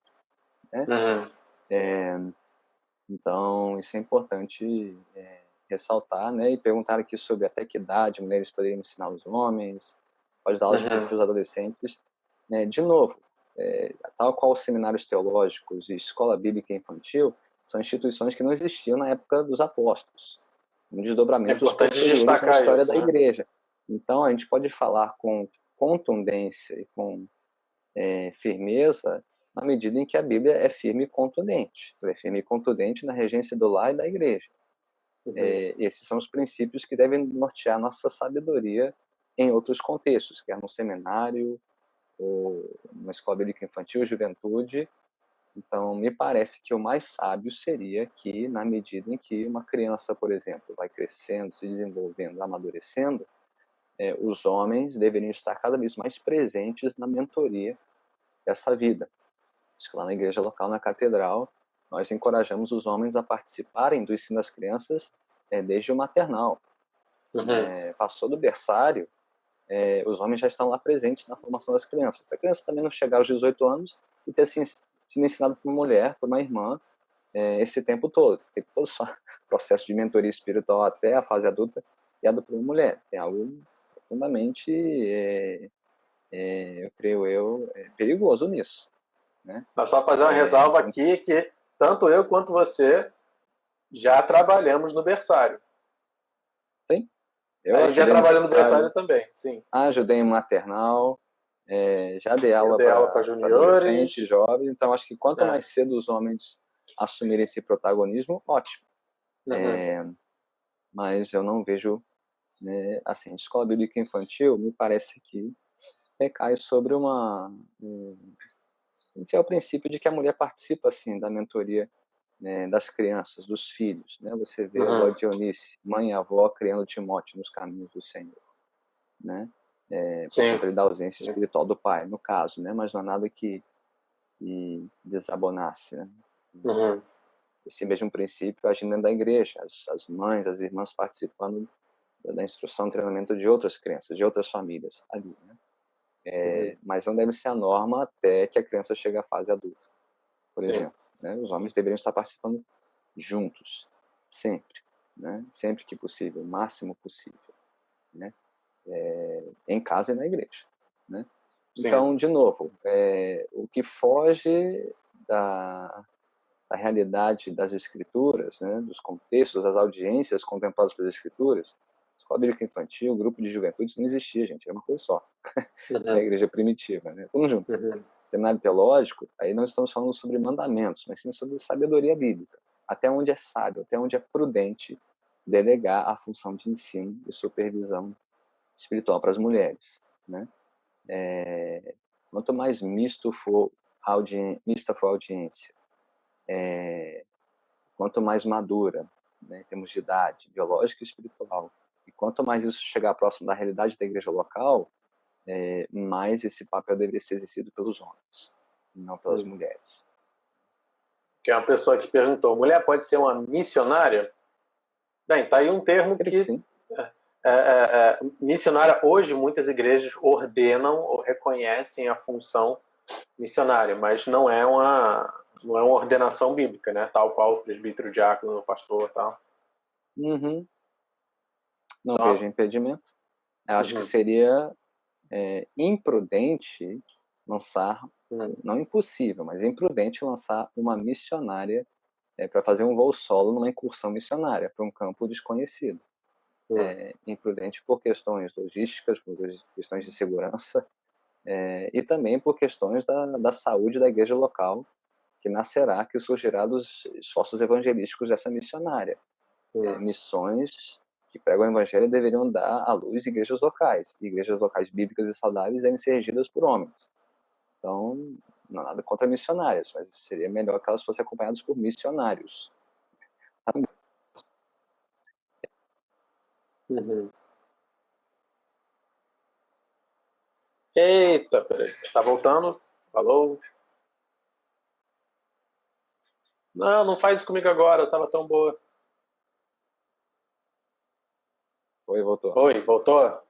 [SPEAKER 2] Né? Então, isso é importante ressaltar, né? E perguntar aqui sobre até que idade mulheres poderiam ensinar os homens, pode dar aulas para os adolescentes. De novo, tal qual os seminários teológicos e escola bíblica infantil, são instituições que não existiam na época dos apóstolos. Um desdobramento dos posteriores na história da igreja. Então, a gente pode falar com contundência e com firmeza na medida em que a Bíblia é firme e contundente. Ela é firme e contundente na regência do lar e da igreja. Esses são os princípios que devem nortear nossa sabedoria em outros contextos, quer no seminário, ou na escola bíblica infantil, juventude. Então, me parece que o mais sábio seria que, na medida em que uma criança, por exemplo, vai crescendo, se desenvolvendo, amadurecendo, os homens deveriam estar cada vez mais presentes na mentoria dessa vida. Acho que lá na igreja local, na catedral, nós encorajamos os homens a participarem do ensino das crianças desde o maternal. Passou do berçário, os homens já estão lá presentes na formação das crianças. Para a criança também não chegar aos 18 anos e ter sido ensinado por uma mulher, por uma irmã, esse tempo todo. Tem todo o processo de mentoria espiritual até a fase adulta guiado por uma mulher. Tem algo profundamente, eu creio perigoso nisso. Né?
[SPEAKER 1] Mas só fazer uma ressalva aqui que tanto eu quanto você já trabalhamos no berçário.
[SPEAKER 2] Sim.
[SPEAKER 1] A gente já trabalhou no berçário também, sim.
[SPEAKER 2] Ajudei em maternal, já dei aula
[SPEAKER 1] para juniores,
[SPEAKER 2] adolescentes, jovens. Então, acho que quanto mais cedo os homens assumirem esse protagonismo, ótimo. Mas eu não vejo, né, assim, escola bíblica infantil me parece que recai sobre é o princípio de que a mulher participa, assim, da mentoria, né, das crianças, dos filhos, né? Você vê a avó Dionice, mãe e avó, criando Timóteo nos caminhos do Senhor, né? Por conta da ausência espiritual do pai, no caso, né? Mas não há nada que desabonasse, né? Esse mesmo princípio agindo dentro da igreja, as mães, as irmãs participando da instrução e treinamento de outras crianças, de outras famílias ali, né? Mas não deve ser a norma até que a criança chegue à fase adulta, por exemplo, né? Os homens deveriam estar participando juntos, sempre, né? Sempre que possível, o máximo possível, né? Em casa e na igreja, né? Então, de novo, o que foge da realidade das escrituras, né? Dos contextos, das audiências contempladas pelas escrituras, escola bíblica infantil, grupo de juventude, isso não existia, gente, era uma coisa só. A igreja primitiva, né? Vamos junto. Seminário teológico, aí não estamos falando sobre mandamentos, mas sim sobre sabedoria bíblica. Até onde é sábio, até onde é prudente delegar a função de ensino e supervisão espiritual para as mulheres, né? Quanto mais mista for a audiência, quanto mais madura, né, em termos de idade, biológica e espiritual, e quanto mais isso chegar próximo da realidade da igreja local, mais esse papel deveria ser exercido pelos homens, não pelas mulheres.
[SPEAKER 1] Que é uma pessoa que perguntou, mulher pode ser uma missionária? Bem, tá aí um termo que missionária, hoje muitas igrejas ordenam ou reconhecem a função missionária, mas não é uma ordenação bíblica, né? Tal qual o presbítero, diácono, pastor, tal.
[SPEAKER 2] Não vejo impedimento. Eu acho que seria imprudente lançar, não impossível, mas imprudente lançar uma missionária para fazer um voo solo numa incursão missionária para um campo desconhecido. Imprudente por questões logísticas, por questões de segurança, e também por questões da saúde da igreja local, que nascerá, que surgirá dos esforços evangelísticos dessa missionária. Missões que pregam o evangelho deveriam dar à luz igrejas locais bíblicas e saudáveis devem ser regidas por homens. Então, não há nada contra missionárias, mas seria melhor que elas fossem acompanhadas por missionários.
[SPEAKER 1] Eita, peraí. Tá voltando? Falou? Não faz isso comigo agora, tava tão boa.
[SPEAKER 2] Oi, voltou.
[SPEAKER 1] Oi, voltou?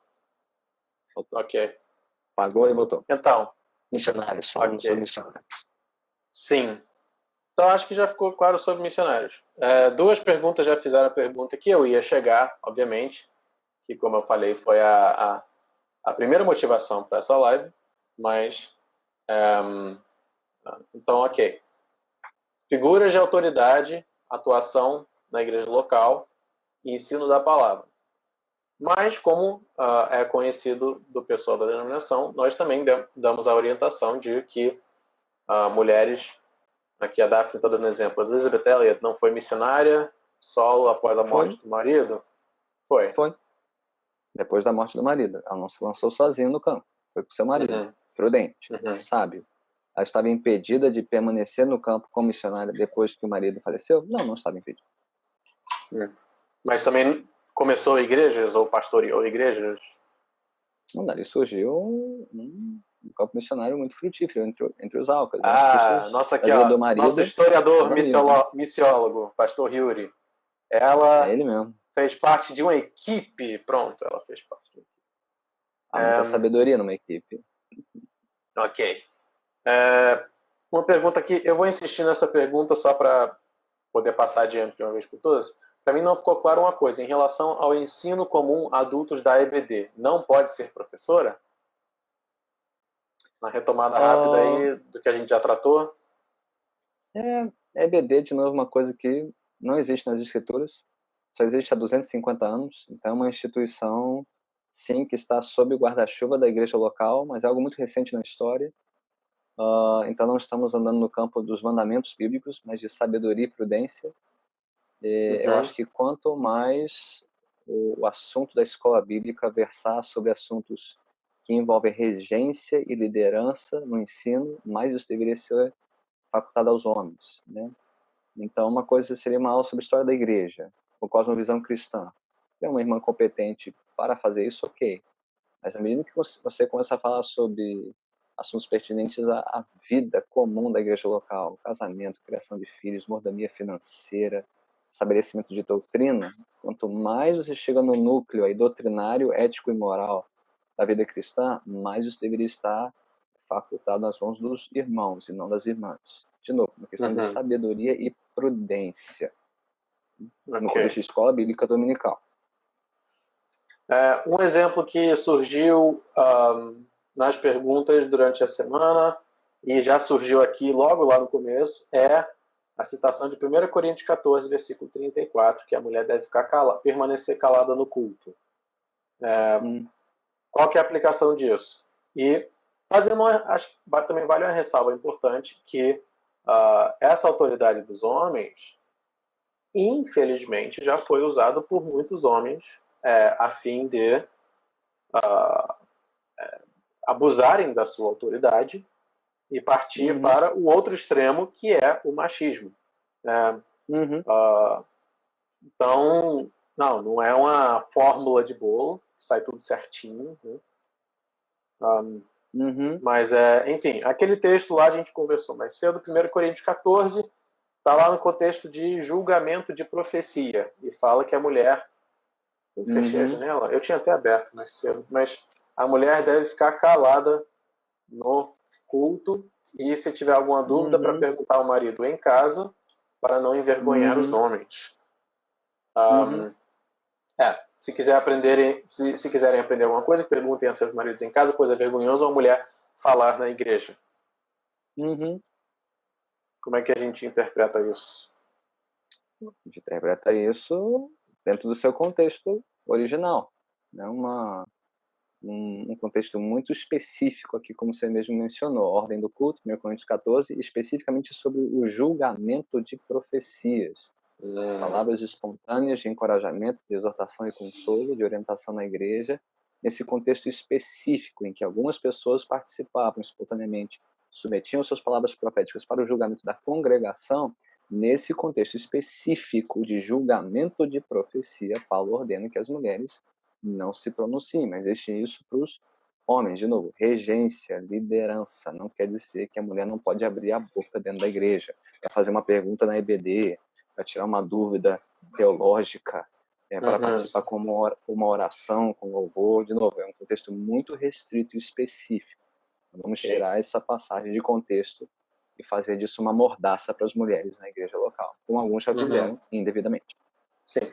[SPEAKER 2] Voltou.
[SPEAKER 1] Ok.
[SPEAKER 2] Pagou e voltou.
[SPEAKER 1] Então.
[SPEAKER 3] Missionários, falando sobre missionários.
[SPEAKER 1] Sim. Então, acho que já ficou claro sobre missionários. Duas perguntas já fizeram a pergunta que eu ia chegar, obviamente, que, como eu falei, foi a primeira motivação para essa live, mas... então, ok. Figuras de autoridade, atuação na igreja local e ensino da palavra. Mas, como é conhecido do pessoal da denominação, nós também damos a orientação de que mulheres... Aqui a Daphne está dando exemplo. A Elizabeth Elliot não foi missionária solo após a morte do marido? Foi.
[SPEAKER 2] Depois da morte do marido. Ela não se lançou sozinha no campo. Foi com seu marido. Prudente. Sábio. Ela estava impedida de permanecer no campo como missionária depois que o marido faleceu? Não estava impedida.
[SPEAKER 1] Mas também começou igrejas ou pastoreou igrejas?
[SPEAKER 2] Não, dali surgiu um campo missionário muito frutífero entre os Alcas.
[SPEAKER 1] Nossa, aqui, ó, nosso historiador missiólogo, pastor Yuri. Ela
[SPEAKER 2] ele mesmo.
[SPEAKER 1] Fez parte de uma equipe. Pronto, ela fez parte de uma equipe.
[SPEAKER 2] Há muita sabedoria numa equipe.
[SPEAKER 1] Ok. Uma pergunta aqui, eu vou insistir nessa pergunta só para poder passar adiante de uma vez por todas. Para mim não ficou claro uma coisa, em relação ao ensino comum a adultos da EBD, não pode ser professora? Na retomada rápida aí do que a gente já tratou.
[SPEAKER 2] EBD, de novo, uma coisa que não existe nas escrituras, só existe há 250 anos, então é uma instituição, sim, que está sob o guarda-chuva da igreja local, mas é algo muito recente na história, Então não estamos andando no campo dos mandamentos bíblicos, mas de sabedoria e prudência. Eu acho que quanto mais o assunto da escola bíblica versar sobre assuntos que envolvem regência e liderança no ensino, mais isso deveria ser facultado aos homens, né? Então, uma coisa seria uma aula sobre a história da igreja, com cosmovisão cristã. Tem uma irmã competente para fazer isso, ok. Mas à medida que você começa a falar sobre assuntos pertinentes à vida comum da igreja local, casamento, criação de filhos, mordomia financeira, estabelecimento de doutrina, quanto mais você chega no núcleo aí doutrinário, ético e moral da vida cristã, mais isso deveria estar facultado nas mãos dos irmãos e não das irmãs. De novo, uma questão de sabedoria e prudência no contexto de escola bíblica dominical.
[SPEAKER 1] Um exemplo que surgiu nas perguntas durante a semana e já surgiu aqui logo lá no começo é a citação de 1 Coríntios 14, versículo 34, que a mulher deve permanecer calada no culto. Qual que é a aplicação disso? E acho que também vale uma ressalva importante que essa autoridade dos homens, infelizmente, já foi usado por muitos homens a fim de abusarem da sua autoridade e partir para o outro extremo, que é o machismo. Então, não é uma fórmula de bolo, sai tudo certinho, né? Mas, enfim, aquele texto lá a gente conversou mais cedo, 1 Coríntios 14, está lá no contexto de julgamento de profecia, e fala que a mulher... Eu fechei a janela, eu tinha até aberto mais cedo, mas a mulher deve ficar calada no culto, e se tiver alguma dúvida, para perguntar ao marido em casa, para não envergonhar os homens. Se quiserem aprender alguma coisa, perguntem a seus maridos em casa, pois é vergonhoso uma mulher falar na igreja. Como é que a gente interpreta isso?
[SPEAKER 2] A gente interpreta isso dentro do seu contexto original. É um contexto muito específico aqui, como você mesmo mencionou, a ordem do culto, 1 Coríntios 14, especificamente sobre o julgamento de profecias. Palavras espontâneas de encorajamento, de exortação e consolo, de orientação na igreja, nesse contexto específico em que algumas pessoas participavam espontaneamente, submetiam suas palavras proféticas para o julgamento da congregação. Nesse contexto específico de julgamento de profecia, Paulo ordena que as mulheres não se pronunciem, mas deixem isso para os homens. De novo, regência, liderança, não quer dizer que a mulher não pode abrir a boca dentro da igreja para fazer uma pergunta na EBD, para tirar uma dúvida teológica, para participar com uma oração, com louvor. De novo, é um contexto muito restrito e específico. Vamos tirar essa passagem de contexto e fazer disso uma mordaça para as mulheres na igreja local, como alguns já fizeram indevidamente.
[SPEAKER 1] Sim.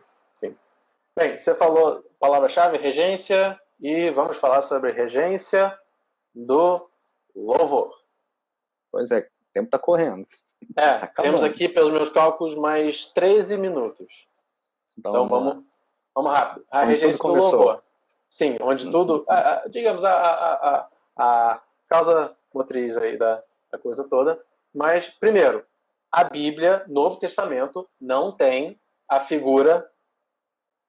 [SPEAKER 1] Bem, você falou palavra-chave, regência, e vamos falar sobre regência do louvor.
[SPEAKER 2] Pois é, o tempo está correndo.
[SPEAKER 1] Temos aqui, pelos meus cálculos, mais 13 minutos. Então vamos rápido. A regência do louvor. Sim, onde tudo, digamos, a causa motriz aí da coisa toda. Mas, primeiro, a Bíblia, Novo Testamento, não tem a figura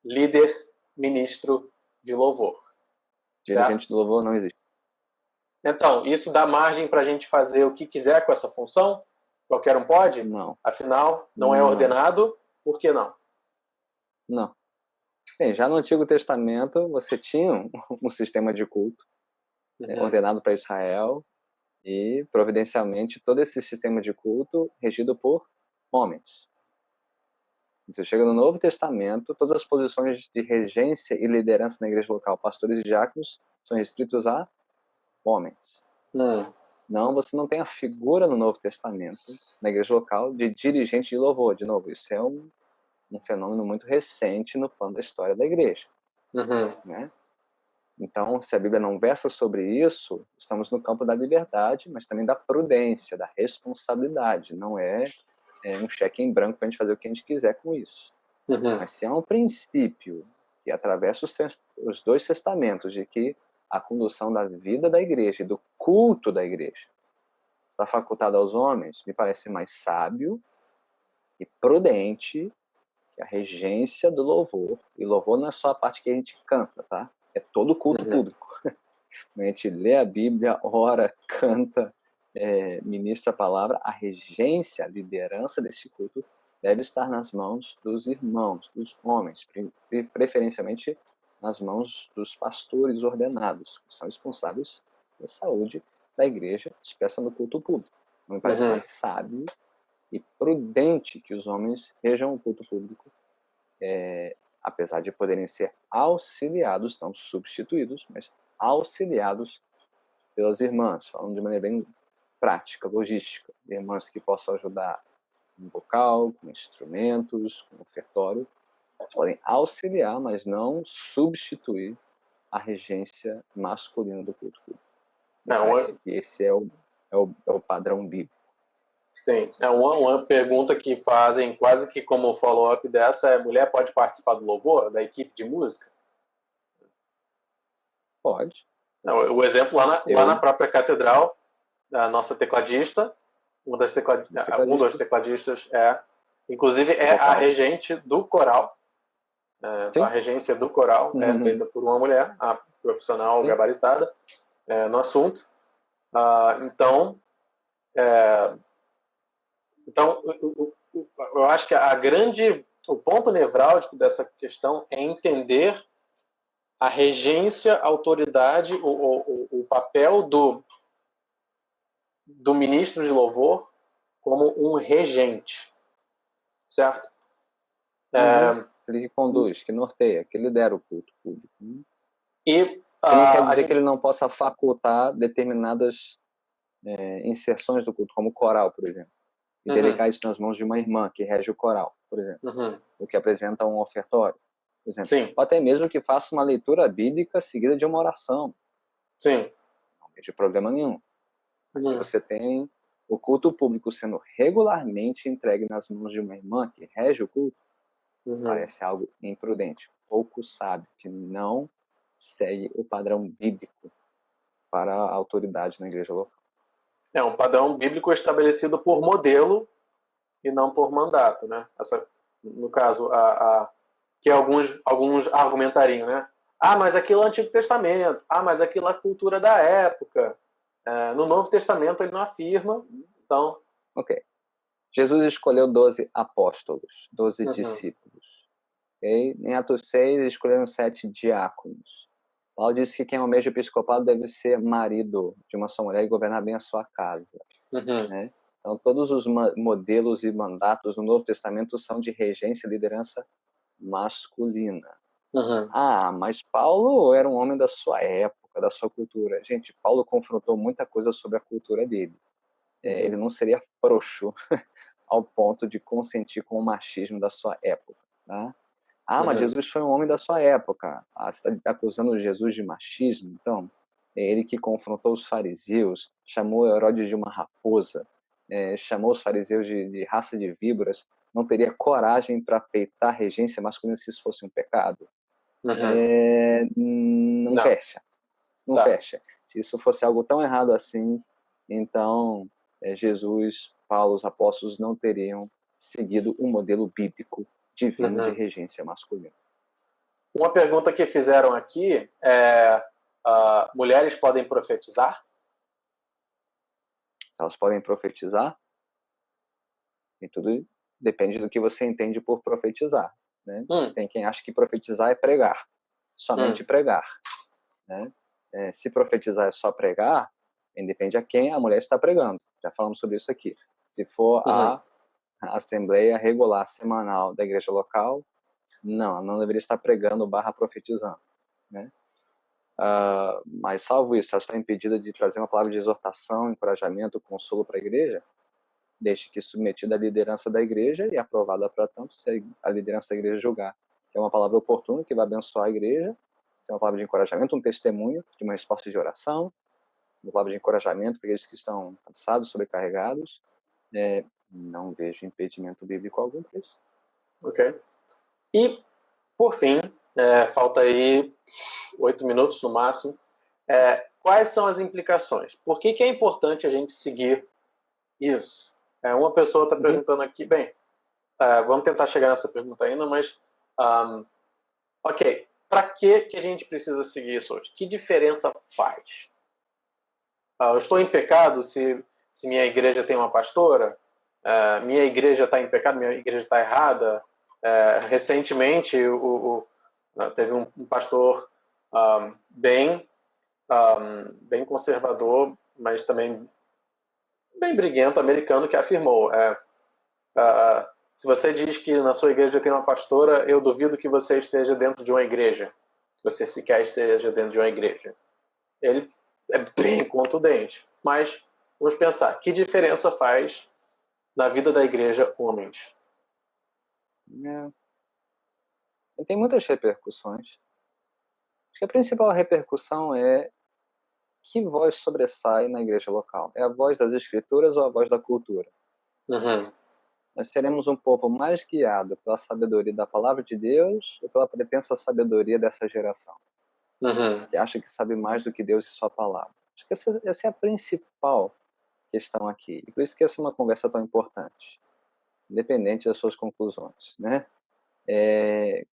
[SPEAKER 1] líder, ministro de louvor.
[SPEAKER 2] Dirigente do louvor não existe.
[SPEAKER 1] Então, isso dá margem para a gente fazer o que quiser com essa função? Qualquer um pode?
[SPEAKER 2] Não.
[SPEAKER 1] Afinal, não é ordenado? Por que não?
[SPEAKER 2] Não. Bem, já no Antigo Testamento, você tinha um sistema de culto ordenado para Israel e, providencialmente, todo esse sistema de culto regido por homens. Você chega no Novo Testamento, todas as posições de regência e liderança na igreja local, pastores e diáconos, são restritos a homens. Não, você não tem a figura no Novo Testamento, na igreja local, de dirigente de louvor. De novo, isso é um fenômeno muito recente no plano da história da igreja. Né? Então, se a Bíblia não versa sobre isso, estamos no campo da liberdade, mas também da prudência, da responsabilidade. Não é um cheque em branco para a gente fazer o que a gente quiser com isso. Mas se há um princípio que atravessa os dois testamentos de que a condução da vida da igreja e do culto da igreja está facultado aos homens, me parece mais sábio e prudente que a regência do louvor. E louvor não é só a parte que a gente canta, tá? É todo o culto público. A gente lê a Bíblia, ora, canta, ministra a palavra. A regência, a liderança desse culto deve estar nas mãos dos irmãos, dos homens, preferencialmente nas mãos dos pastores ordenados, que são responsáveis pela saúde da igreja, expressa no culto público. Não me parece mais sábio e prudente que os homens rejam o culto público, apesar de poderem ser auxiliados, não substituídos, mas auxiliados pelas irmãs, falando de maneira bem prática, logística, irmãs que possam ajudar com vocal, com instrumentos, com ofertório, podem auxiliar, mas não substituir a regência masculina do culto público. Parece que esse é o padrão bíblico.
[SPEAKER 1] Sim, é uma pergunta que fazem quase que como follow-up dessa é: mulher pode participar do louvor, da equipe de música?
[SPEAKER 2] Pode.
[SPEAKER 1] O exemplo lá na própria catedral, a nossa tecladista, um dos tecladistas inclusive a regente do coral. A regência do coral é feita por uma mulher, a profissional gabaritada no assunto. Então, eu acho que o ponto nevrálgico dessa questão é entender a regência, a autoridade, o papel do ministro de louvor como um regente, certo?
[SPEAKER 2] Ele que conduz, que norteia, que lidera o culto público.
[SPEAKER 1] E
[SPEAKER 2] não quer dizer que ele não possa facultar determinadas inserções do culto, como o coral, por exemplo. E delegar isso nas mãos de uma irmã que rege o coral, por exemplo. O que apresenta um ofertório, por exemplo.
[SPEAKER 1] Sim.
[SPEAKER 2] Ou até mesmo que faça uma leitura bíblica seguida de uma oração.
[SPEAKER 1] Sim.
[SPEAKER 2] Não vejo problema nenhum. Mas se você tem o culto público sendo regularmente entregue nas mãos de uma irmã que rege o culto, parece algo imprudente, pouco sábio, que não segue o padrão bíblico para a autoridade na igreja local.
[SPEAKER 1] É um padrão bíblico estabelecido por modelo e não por mandato, né? No caso, que alguns argumentariam, né? Mas aquilo é o Antigo Testamento. Mas aquilo é a cultura da época. No Novo Testamento ele não afirma. Então...
[SPEAKER 2] Ok. Jesus escolheu 12 apóstolos, 12 discípulos. Okay? Em Atos 6, escolheram 7 diáconos. Paulo disse que quem almeja o episcopado deve ser marido de uma só mulher e governar bem a sua casa. Né? Então, todos os modelos e mandatos no Novo Testamento são de regência e liderança masculina. Mas Paulo era um homem da sua época, da sua cultura. Gente, Paulo confrontou muita coisa sobre a cultura dele. Ele não seria frouxo ao ponto de consentir com o machismo da sua época. Tá? Mas Jesus foi um homem da sua época. Você está acusando Jesus de machismo? Então, é ele que confrontou os fariseus, chamou Herodes de uma raposa, chamou os fariseus de raça de víboras. Não teria coragem para peitar a regência masculina se isso fosse um pecado? Não fecha. Não fecha. Se isso fosse algo tão errado assim, então Jesus, Paulo, os apóstolos não teriam seguido um modelo bíblico divino de regência masculina.
[SPEAKER 1] Uma pergunta que fizeram aqui é: mulheres podem profetizar?
[SPEAKER 2] Elas podem profetizar? E tudo depende do que você entende por profetizar. Né? Tem quem acha que profetizar é pregar. Somente pregar. Né? Se profetizar é só pregar, depende a quem a mulher está pregando. Já falamos sobre isso aqui. Se for a assembleia regular semanal da igreja local, não deveria estar pregando / profetizando. Né? Mas salvo isso, ela está impedida de trazer uma palavra de exortação, encorajamento, consolo para a igreja, desde que submetida à liderança da igreja e aprovada para tanto, se a liderança da igreja julgar que é uma palavra oportuna, que vai abençoar a igreja, se é uma palavra de encorajamento, um testemunho de uma resposta de oração, uma palavra de encorajamento para aqueles que estão cansados, sobrecarregados, não vejo impedimento bíblico algum para isso.
[SPEAKER 1] Ok. E, por fim, falta aí 8 minutos no máximo. Quais são as implicações? Por que é importante a gente seguir Isso. Uma pessoa está perguntando aqui, bem, vamos tentar chegar nessa pergunta ainda, mas ok, para que a gente precisa seguir isso hoje? Que diferença faz? Eu estou em pecado se minha igreja tem uma pastora? Minha igreja está em pecado? Minha igreja está errada? Recentemente, teve um pastor bem conservador, mas também bem briguento, americano, que afirmou: se você diz que na sua igreja tem uma pastora, eu duvido que você esteja dentro de uma igreja. Que você sequer esteja dentro de uma igreja. Ele é bem contundente. Mas vamos pensar, que diferença faz na vida da igreja homens?
[SPEAKER 2] Tem muitas repercussões. Acho que a principal repercussão é que voz sobressai na igreja local. É a voz das escrituras ou a voz da cultura?
[SPEAKER 1] Uhum.
[SPEAKER 2] Nós seremos um povo mais guiado pela sabedoria da palavra de Deus ou pela pretensa sabedoria dessa geração?
[SPEAKER 1] Uhum.
[SPEAKER 2] Que acha que sabe mais do que Deus e sua palavra. Acho que essa é a principal questão aqui. E por isso que essa é uma conversa tão importante, independente das suas conclusões, né?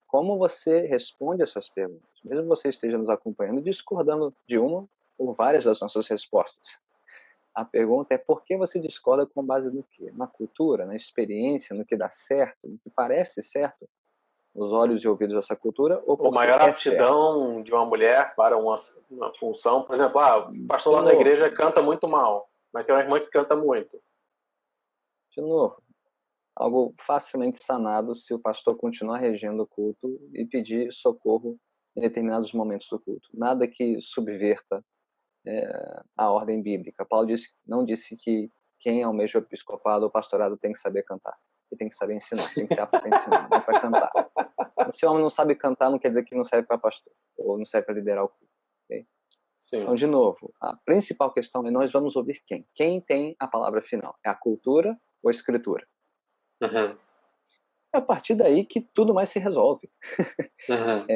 [SPEAKER 2] Como você responde essas perguntas? Mesmo você esteja nos acompanhando e discordando de uma ou várias das nossas respostas. A pergunta é por que você discorda com base no quê? Na cultura, na experiência, no que dá certo, no que parece certo, nos olhos e ouvidos dessa cultura, ou
[SPEAKER 1] Ou maior aptidão de uma mulher para uma função. Por exemplo, o pastor lá da igreja canta muito mal, mas tem uma irmã que canta muito.
[SPEAKER 2] De novo, algo facilmente sanado se o pastor continuar regendo o culto e pedir socorro em determinados momentos do culto. Nada que subverta a ordem bíblica. Paulo não disse que quem almeja o episcopado ou pastorado tem que saber cantar. Ele tem que saber ensinar, tem que ser apto para ensinar, não para cantar. Se o homem não sabe cantar, não quer dizer que não serve para pastor, ou não serve para liderar o culto. Okay?
[SPEAKER 1] Sim.
[SPEAKER 2] Então, de novo, a principal questão é nós vamos ouvir quem? Quem tem a palavra final? É a cultura ou a escritura?
[SPEAKER 1] Uhum.
[SPEAKER 2] É a partir daí que tudo mais se resolve.
[SPEAKER 1] Uhum.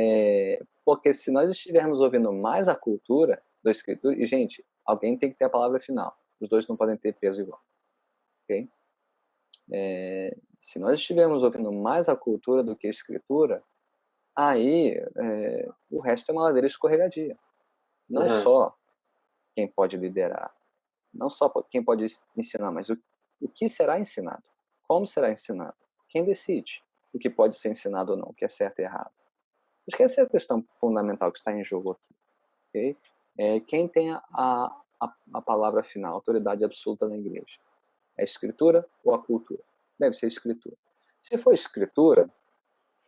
[SPEAKER 2] Porque se nós estivermos ouvindo mais a cultura da escritura, e gente, alguém tem que ter a palavra final. Os dois não podem ter peso igual. Okay? Se nós estivermos ouvindo mais a cultura do que a escritura, aí o resto é uma ladeira escorregadia. Não só quem pode liderar, não só quem pode ensinar, mas o que será ensinado, como será ensinado, quem decide o que pode ser ensinado ou não, o que é certo e errado. Acho que essa é a questão fundamental que está em jogo aqui. Okay? Quem tem a palavra final, a autoridade absoluta na igreja? É a escritura ou a cultura? Deve ser a escritura. Se for escritura,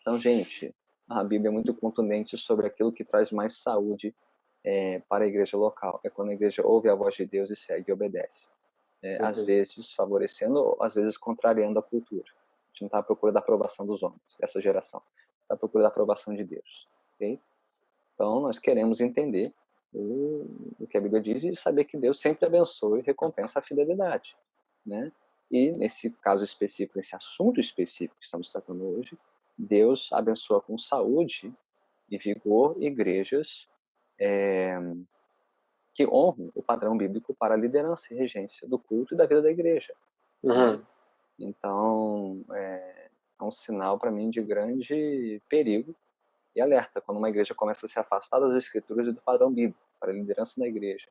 [SPEAKER 2] então, gente, a Bíblia é muito contundente sobre aquilo que traz mais saúde para a igreja local. É quando a igreja ouve a voz de Deus e segue e obedece. Às vezes favorecendo, às vezes contrariando a cultura. A gente não está à procura da aprovação dos homens, dessa geração. Está à procura da aprovação de Deus. Okay? Então, nós queremos entender o que a Bíblia diz e saber que Deus sempre abençoa e recompensa a fidelidade. Né? E nesse caso específico, nesse assunto específico que estamos tratando hoje, Deus abençoa com saúde e vigor igrejas que honram o padrão bíblico para a liderança e regência do culto e da vida da igreja.
[SPEAKER 1] Uhum.
[SPEAKER 2] Então, é um sinal para mim de grande perigo e alerta quando uma igreja começa a se afastar das escrituras e do padrão bíblico para a liderança da igreja.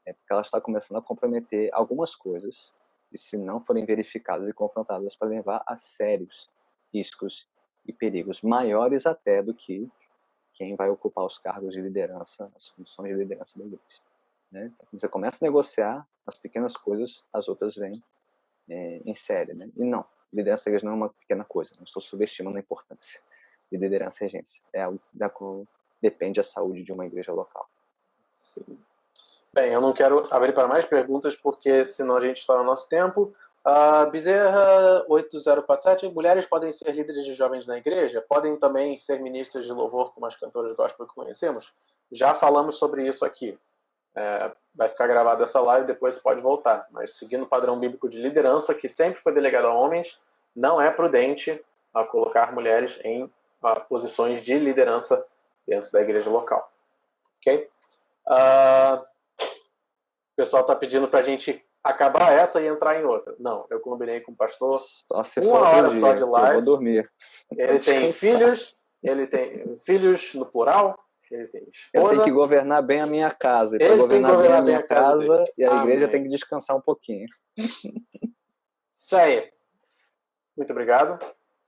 [SPEAKER 2] Porque ela está começando a comprometer algumas coisas e, se não forem verificadas e confrontadas, para levar a sérios riscos e perigos maiores até do que quem vai ocupar os cargos de liderança, as funções de liderança da igreja. Né? Então, quando você começa a negociar as pequenas coisas, as outras vêm em série. Né? E não, liderança da igreja não é uma pequena coisa, não estou subestimando a importância de liderança e regência. É algo da qual depende a saúde de uma igreja local.
[SPEAKER 1] Sim. Bem, eu não quero abrir para mais perguntas, porque senão a gente está no nosso tempo. Bezerra 8047, mulheres podem ser líderes de jovens na igreja? Podem também ser ministras de louvor, como as cantoras gospel que conhecemos? Já falamos sobre isso aqui. Vai ficar gravada essa live, depois você pode voltar. Mas seguindo o padrão bíblico de liderança, que sempre foi delegado a homens, não é prudente colocar mulheres em posições de liderança dentro da igreja local. Ok? O pessoal está pedindo para a gente acabar essa e entrar em outra. Não, eu combinei com o pastor
[SPEAKER 2] Só se
[SPEAKER 1] uma
[SPEAKER 2] for
[SPEAKER 1] hora
[SPEAKER 2] outro
[SPEAKER 1] só
[SPEAKER 2] dia,
[SPEAKER 1] de
[SPEAKER 2] eu
[SPEAKER 1] live.
[SPEAKER 2] vou dormir.
[SPEAKER 1] Ele tem filhos no plural, ele tem
[SPEAKER 2] Eu
[SPEAKER 1] esposa.
[SPEAKER 2] tenho que governar bem a minha casa. E para
[SPEAKER 1] Ele tem que
[SPEAKER 2] governar bem a
[SPEAKER 1] governar bem
[SPEAKER 2] minha
[SPEAKER 1] a casa
[SPEAKER 2] casa, e a igreja
[SPEAKER 1] Amém.
[SPEAKER 2] tem que descansar um pouquinho.
[SPEAKER 1] Isso aí. Muito obrigado,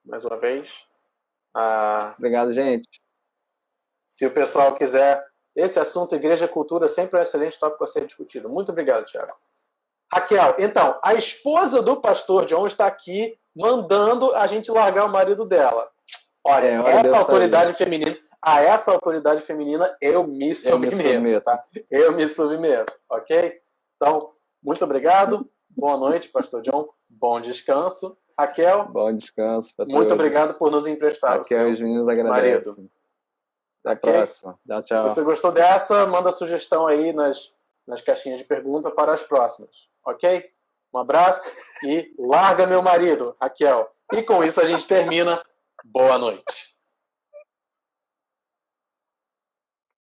[SPEAKER 1] mais uma vez.
[SPEAKER 2] Obrigado, gente.
[SPEAKER 1] Se o pessoal quiser, esse assunto, igreja e cultura, sempre é um excelente tópico a ser discutido. Muito obrigado, Thiago. Raquel, então, a esposa do pastor John está aqui mandando a gente largar o marido dela. Olha, essa autoridade feminina, a essa autoridade feminina eu me submeto, tá? Eu me submeto, ok? Então, muito obrigado. Boa noite, pastor John. Bom descanso. Raquel,
[SPEAKER 2] bom descanso para todos.
[SPEAKER 1] Muito obrigado por nos emprestar
[SPEAKER 2] Raquel e os meninos agradecem.
[SPEAKER 1] marido.
[SPEAKER 2] Até a próxima. Tchau.
[SPEAKER 1] Se você gostou dessa, manda sugestão aí nas caixinhas de pergunta para as próximas, ok? Um abraço e larga meu marido, Raquel. E com isso a gente termina. Boa noite.